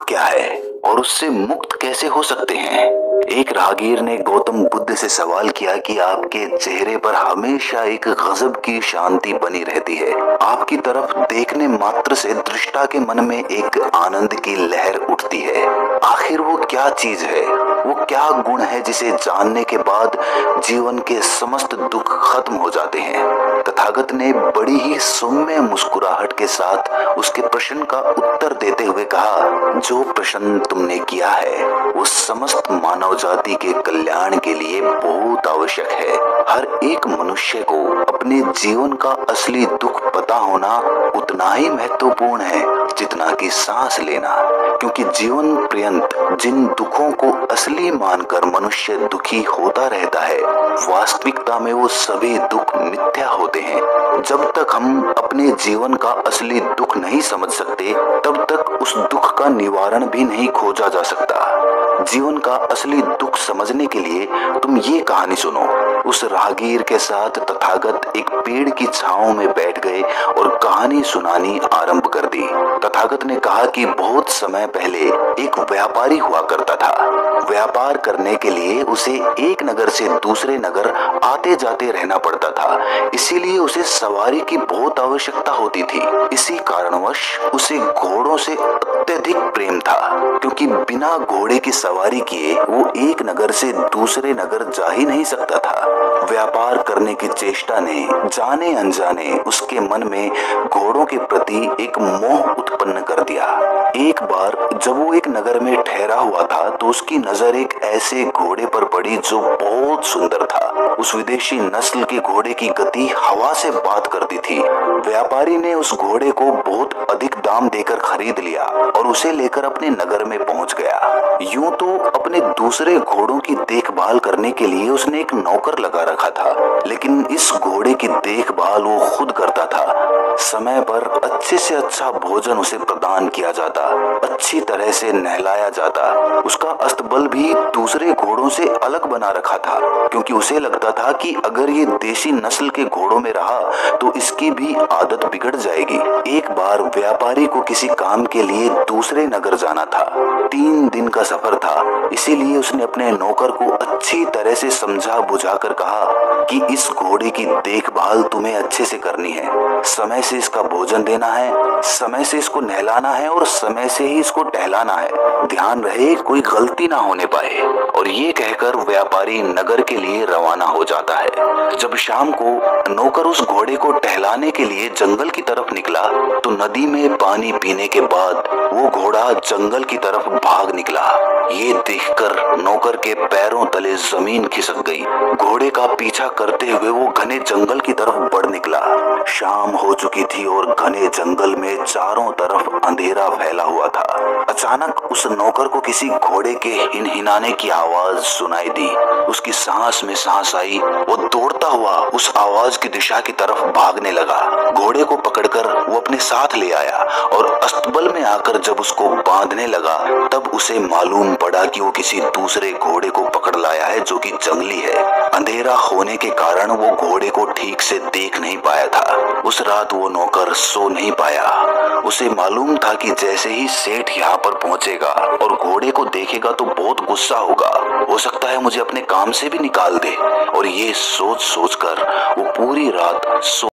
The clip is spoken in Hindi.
क्या है और उससे मुक्त कैसे हो सकते हैं। एक राहगीर ने गौतम बुद्ध से सवाल किया कि आपके चेहरे पर हमेशा एक गजब की शांति बनी रहती है। आपकी तरफ देखने मात्र से दृष्टा के मन में एक आनंद की लहर उठती है। आखिर वो क्या चीज है, वो क्या गुण है जिसे जानने के बाद जीवन के समस्त दुख खत्म हो जाते हैं। तथागत ने बड़ी ही सौम्य मुस्कुराहट के साथ उसके प्रश्न का उत्तर देते हुए कहा, जो प्रश्न तुमने किया है वो समस्त मानव जाति के कल्याण के लिए बहुत आवश्यक है। हर एक मनुष्य को अपने जीवन का असली दुख पता होना उतना ही महत्वपूर्ण है जितना कि सांस लेना, क्योंकि जीवन पर्यंत जिन दुखों को असली मानकर मनुष्य दुखी होता रहता है, वास्तविकता में वो सभी दुख मिथ्या होते हैं। जब तक हम अपने जीवन का असली दुख नहीं समझ सकते, तब तक उस दुख का निवारण भी नहीं खोजा जा सकता। जीवन का असली दुख समझने के लिए तुम ये कहानी सुनो। उस राहगीर के साथ तथागत एक पेड़ की छांव में बैठ गए और कहानी सुनानी आरंभ कर दी। तथागत ने कहा कि बहुत समय पहले एक व्यापारी हुआ करता था। व्यापार करने के लिए उसे एक नगर से दूसरे नगर आते जाते रहना पड़ता था, इसीलिए उसे सवारी की बहुत आवश्यकता होती थी। इसी कारणवश उसे घोड़ों से अत्यधिक प्रेम था, क्योंकि बिना घोड़े की सवारी किए वो एक नगर से दूसरे नगर जा ही नहीं सकता था। व्यापार करने की चेष्टा ने जाने अनजाने उसके मन में घोड़ों के प्रति एक मोह उत्पन्न कर दिया। एक बार जब वो एक नगर में ठहरा हुआ था तो उसकी नजर एक ऐसे घोड़े पर पड़ी जो बहुत सुंदर था। उस विदेशी नस्ल के घोड़े की गति हवा से बात करती थी। व्यापारी ने उस घोड़े को बहुत अधिक दाम देकर खरीद लिया और उसे लेकर अपने नगर में पहुंच गया। यूं तो अपने दूसरे घोड़ों की देखभाल करने के लिए उसने एक नौकर लगा रखा था, लेकिन इस घोड़े की देखभाल वो खुद करता था। समय पर अच्छे से अच्छा भोजन उसे प्रदान किया जाता, अच्छी तरह से नहलाया जाता। उसका अस्तबल भी दूसरे घोड़ों से अलग बना रखा था, क्योंकि उसे लगता था कि अगर ये देसी नस्ल के घोड़ों में रहा तो इसकी भी आदत बिगड़ जाएगी। एक बार व्यापारी को किसी काम के लिए दूसरे नगर जाना था। 3 दिन का सफर था, इसीलिए उसने अपने नौकर को अच्छी तरह से समझा बुझाकर कहा कि इस घोड़े की देखभाल तुम्हें अच्छे से करनी है। समय से इसका भोजन देना है, समय से इसको नहलाना है और समय से ही इसको टहलाना है। ध्यान रहे कोई गलती ना होने पाए। और ये कहकर व्यापारी नगर के लिए रवाना हो जाता है। जब शाम को नौकर उस घोड़े को टहलाने के लिए जंगल की तरफ निकला तो नदी में पानी पीने के बाद वो घोड़ा जंगल की तरफ भाग निकला। ये देखकर नौकर के पैरों तले जमीन खिसक गई। घोड़े का पीछा करते हुए वो घने जंगल की तरफ बढ़ निकला। शाम हो चुकी थी और घने जंगल में चारों तरफ अंधेरा फैला हुआ था। अचानक उस नौकर को किसी घोड़े के हिनहिनाने की आवाज सुनाई दी। उसकी सांस में सांस आई। वो दौड़ता हुआ उस आवाज की दिशा की तरफ भागने लगा। घोड़े को पकड़कर वो अपने साथ ले आया और अस्तबल में आकर जब उसको बांधने लगा तब उसे मालूम पड़ा कि वो किसी दूसरे घोड़े को पकड़ लाया है जो कि जंगली है। अंधेरा होने के कारण वो घोड़े को ठीक से देख नहीं पाया था। उस रात वो नौकर सो नहीं पाया। उसे मालूम था कि जैसे ही सेठ यहाँ पर पहुंचेगा और घोड़े को देखेगा तो बहुत गुस्सा होगा, हो सकता है मुझे अपने काम से भी निकाल दे। और ये सोच सोचकर वो पूरी रात सो